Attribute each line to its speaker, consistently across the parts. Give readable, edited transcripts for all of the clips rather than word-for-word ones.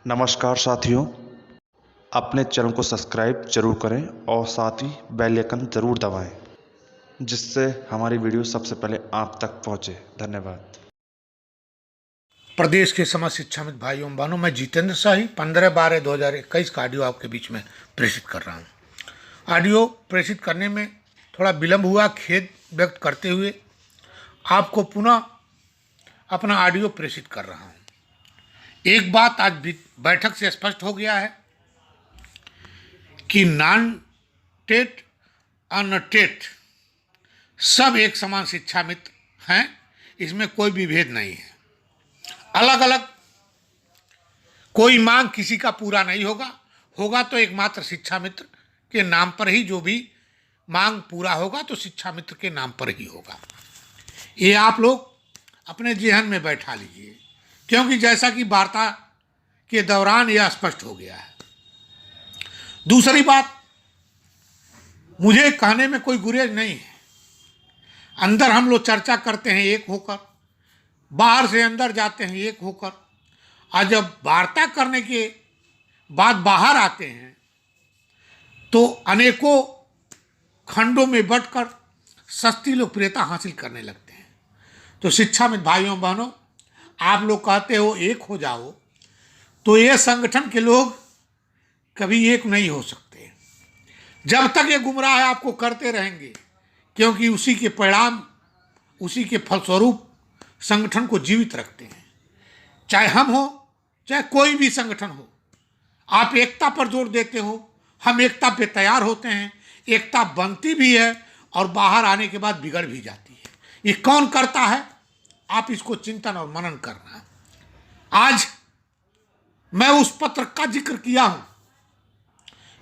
Speaker 1: नमस्कार साथियों, अपने चैनल को सब्सक्राइब जरूर करें और साथ ही बेल आइकन ज़रूर दबाएं, जिससे हमारी वीडियो सबसे पहले आप तक पहुंचे। धन्यवाद।
Speaker 2: प्रदेश के समस्त शिक्षाविद भाइयों बहनों, मैं जितेंद्र शाही 15/12/2021 का ऑडियो आपके बीच में प्रेषित कर रहा हूं। ऑडियो प्रेषित करने में थोड़ा विलंब हुआ, खेद व्यक्त करते हुए आपको पुनः अपना ऑडियो प्रेषित कर रहा हूं। एक बात आज बैठक से स्पष्ट हो गया है कि नॉन टेट अनटेट सब एक समान शिक्षा मित्र हैं, इसमें कोई विभेद नहीं है। अलग अलग कोई मांग किसी का पूरा नहीं होगा तो एकमात्र शिक्षा मित्र के नाम पर ही जो भी मांग पूरा होगा तो शिक्षा मित्र के नाम पर ही होगा। ये आप लोग अपने जेहन में बैठा लीजिए, क्योंकि जैसा कि वार्ता के दौरान यह स्पष्ट हो गया है। दूसरी बात, मुझे कहने में कोई गुरेज नहीं है। अंदर हम लोग चर्चा करते हैं एक होकर, बाहर से अंदर जाते हैं एक होकर, और जब वार्ता करने के बाद बाहर आते हैं तो अनेकों खंडों में बंटकर सस्ती लोकप्रियता हासिल करने लगते हैं। तो शिक्षा में भाइयों बहनों, आप लोग कहते हो एक हो जाओ, तो ये संगठन के लोग कभी एक नहीं हो सकते। जब तक ये गुमराह आपको करते रहेंगे, क्योंकि उसी के परिणाम, उसी के फलस्वरूप संगठन को जीवित रखते हैं। चाहे हम हो, चाहे कोई भी संगठन हो, आप एकता पर जोर देते हो, हम एकता पे तैयार होते हैं। एकता बनती भी है और बाहर आने के बाद बिगड़ भी जाती है। ये कौन करता है, आप इसको चिंतन और मनन करना। आज मैं उस पत्र का जिक्र किया हूं।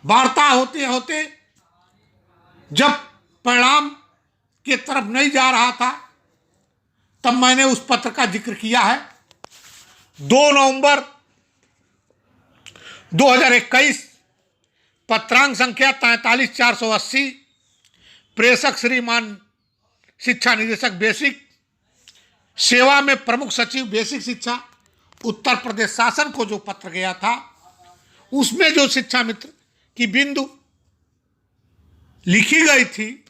Speaker 2: वार्ता होते होते जब परिणाम के तरफ नहीं जा रहा था, तब मैंने उस पत्र का जिक्र किया है। 2 नवंबर 2021, पत्रांक संख्या 43/480, प्रेषक श्रीमान शिक्षा निदेशक बेसिक, सेवा में प्रमुख सचिव बेसिक शिक्षा, उत्तर प्रदेश शासन को जो पत्र गया था, उसमें जो शिक्षा मित्र की बिंदु लिखी गई थी,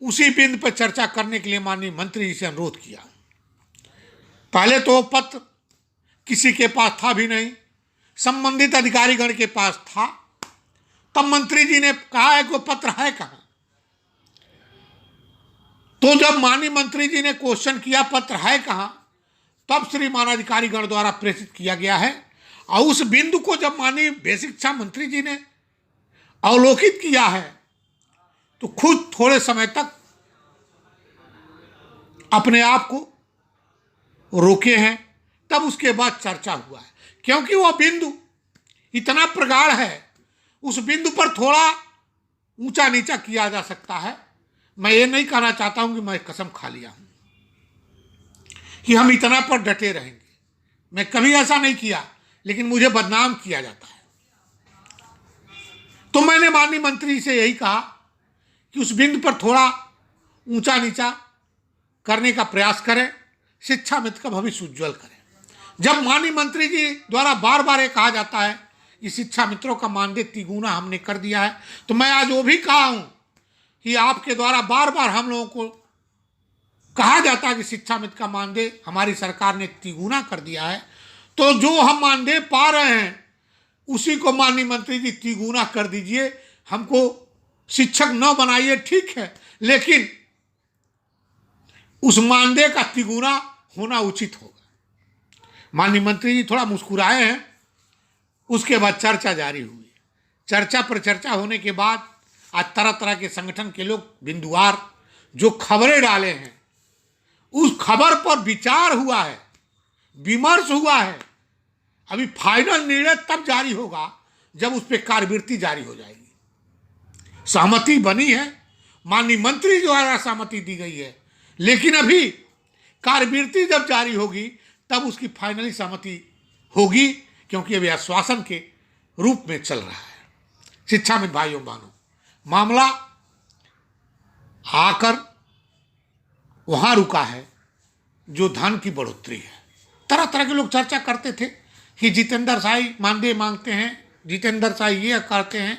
Speaker 2: उसी बिंदु पर चर्चा करने के लिए माननीय मंत्री जी से अनुरोध किया। पहले तो वो पत्र किसी के पास था भी नहीं, संबंधित अधिकारीगण के पास था। तब मंत्री जी ने कहा है कि वो पत्र है कहां। तो जब माननीय मंत्री जी ने क्वेश्चन किया पत्र है कहां, तब श्रीमान अधिकारीगण द्वारा प्रेषित किया गया है। और उस बिंदु को जब माननीय बेसिक शिक्षा मंत्री जी ने अवलोकित किया है, तो खुद थोड़े समय तक अपने आप को रोके हैं। तब उसके बाद चर्चा हुआ है, क्योंकि वह बिंदु इतना प्रगाढ़ है, उस बिंदु पर थोड़ा ऊंचा नीचा किया जा सकता है। मैं ये नहीं कहना चाहता हूं कि मैं कसम खा लिया हूं कि हम इतना पर डटे रहेंगे, मैं कभी ऐसा नहीं किया, लेकिन मुझे बदनाम किया जाता है। तो मैंने माननीय मंत्री से यही कहा कि उस बिंदु पर थोड़ा ऊंचा नीचा करने का प्रयास करें, शिक्षा मित्र का भविष्य उज्जवल करें। जब माननीय मंत्री जी द्वारा बार बार ये कहा जाता है कि शिक्षा मित्रों का मानदेय तिगुना हमने कर दिया है, तो मैं आज वो भी कहा हूं कि आपके द्वारा बार बार हम लोगों को कहा जाता है कि शिक्षा मित्र का मानदेय हमारी सरकार ने तिगुना कर दिया है। तो जो हम मानदेय पा रहे हैं, उसी को माननीय मंत्री जी तिगुना कर दीजिए। हमको शिक्षक न बनाइए, ठीक है, लेकिन उस मानदेय का तिगुना होना उचित होगा। माननीय मंत्री जी थोड़ा मुस्कुराए हैं। उसके बाद चर्चा जारी हुई। चर्चा पर चर्चा होने के बाद आज तरह तरह के संगठन के लोग बिंदुवार जो खबरें डाले हैं, उस खबर पर विचार हुआ है, विमर्श हुआ है। अभी फाइनल निर्णय तब जारी होगा जब उस पर कार्यवृत्ति जारी हो जाएगी। सहमति बनी है, माननीय मंत्री द्वारा सहमति दी गई है, लेकिन अभी कार्यवृत्ति जब जारी होगी तब उसकी फाइनली सहमति होगी, क्योंकि अभी आश्वासन के रूप में चल रहा है। शिक्षा में भाइयों बहनों, मामला आकर वहां रुका है जो धन की बढ़ोतरी है। तरह तरह के लोग चर्चा करते थे कि जितेंद्र शाही मानदेय मांगते हैं, जितेंद्र शाही ये करते हैं,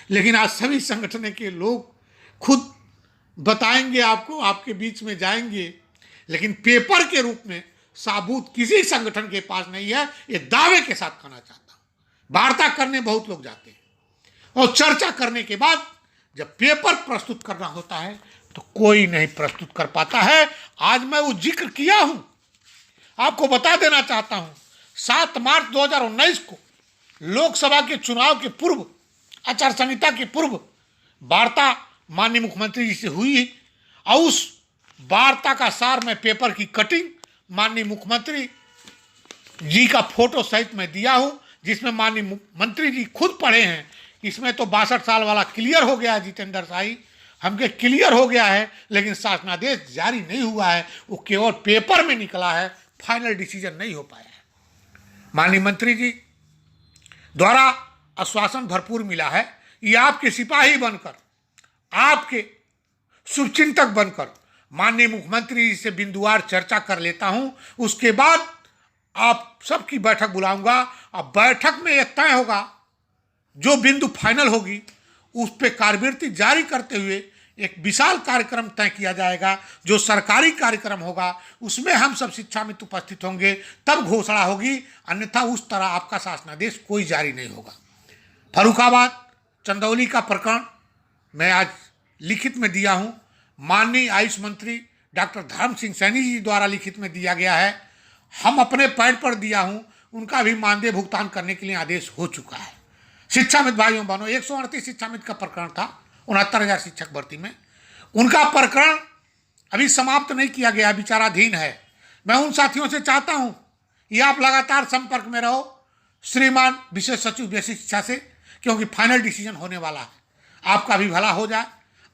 Speaker 2: लेकिन आज सभी संगठन के लोग खुद बताएंगे आपको, आपके बीच में जाएंगे, लेकिन पेपर के रूप में साबूत किसी संगठन के पास नहीं है। ये दावे के साथ कहना चाहता हूं। वार्ता करने बहुत लोग जाते हैं और चर्चा करने के बाद जब पेपर प्रस्तुत करना होता है तो कोई नहीं प्रस्तुत कर पाता है। आज मैं वो जिक्र किया हूं, आपको बता देना चाहता हूं। 7 मार्च 2019 को लोकसभा के चुनाव के पूर्व, आचार संहिता के पूर्व वार्ता माननीय मुख्यमंत्री जी से हुई और उस वार्ता का सार मैं पेपर की कटिंग माननीय मुख्यमंत्री जी का फोटो सहित मैं दिया हूं, जिसमें माननीय मंत्री जी खुद पढ़े हैं। इसमें तो 62 साल वाला क्लियर हो गया है, जितेंद्र शाही हमके क्लियर हो गया है, लेकिन शासनादेश जारी नहीं हुआ है, वो केवल पेपर में निकला है, फाइनल डिसीजन नहीं हो पाया है। माननीय मंत्री जी द्वारा आश्वासन भरपूर मिला है, ये आपके सिपाही बनकर, आपके शुभचिंतक बनकर माननीय मुख्यमंत्री जी से बिंदुवार चर्चा कर लेता हूं। उसके बाद आप सबकी बैठक बुलाऊंगा और बैठक में यह तय होगा, जो बिंदु फाइनल होगी उस पर कार्यवृत्ति जारी करते हुए एक विशाल कार्यक्रम तय किया जाएगा। जो सरकारी कार्यक्रम होगा उसमें हम सब शिक्षा मित्र उपस्थित होंगे, तब घोषणा होगी, अन्यथा उस तरह आपका शासनादेश कोई जारी नहीं होगा। फर्रुखाबाद चंदौली का प्रकरण मैं आज लिखित में दिया हूं। माननीय आयुष मंत्री डॉक्टर धर्म सिंह सैनी जी द्वारा लिखित में दिया गया है। हम अपने पैड पर दिया हूं, उनका भी मानदेय भुगतान करने के लिए आदेश हो चुका है। शिक्षा मित्र भाइयों बहनों, 138 शिक्षा मित्र का प्रकरण था 69,000 शिक्षक भर्ती में, उनका प्रकरण अभी समाप्त नहीं किया गया, विचाराधीन है। मैं उन साथियों से चाहता हूं कि आप लगातार संपर्क में रहो श्रीमान विशेष सचिव बेसिक शिक्षा से, क्योंकि फाइनल डिसीजन होने वाला है। आपका भी भला हो जाए।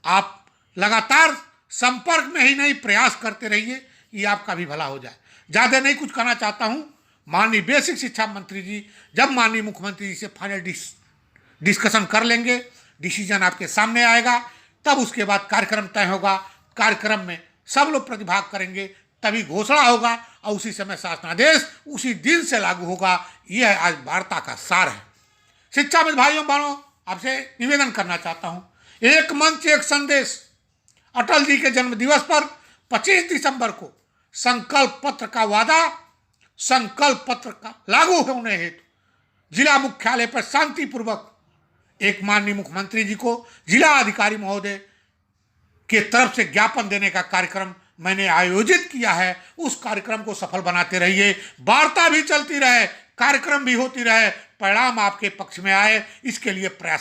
Speaker 2: आप लगातार संपर्क में ही नहीं, प्रयास करते रहिए कि आपका भी भला हो जाए। ज़्यादा नहीं कुछ कहना चाहता हूं। माननीय बेसिक शिक्षा मंत्री जी जब माननीय मुख्यमंत्री जी से फाइनल डिस्कशन कर लेंगे, डिसीजन आपके सामने आएगा, तब उसके बाद कार्यक्रम तय होगा। कार्यक्रम में सब लोग प्रतिभाग करेंगे, तभी घोषणा होगा और उसी समय शासनादेश उसी दिन से लागू होगा। यह आज वार्ता का सार है। शिक्षा मित्र भाइयों बहनों, आपसे निवेदन करना चाहता हूं, एक मंच एक संदेश। अटल जी के जन्म दिवस पर 25 दिसंबर को संकल्प पत्र का वादा, संकल्प पत्र का लागू होने हेतु जिला मुख्यालय पर शांतिपूर्वक एक माननीय मुख्यमंत्री जी को जिला अधिकारी महोदय के तरफ से ज्ञापन देने का कार्यक्रम मैंने आयोजित किया है। उस कार्यक्रम को सफल बनाते रहिए, वार्ता भी चलती रहे, कार्यक्रम भी होती रहे, परिणाम आपके पक्ष में आए, इसके लिए प्रयास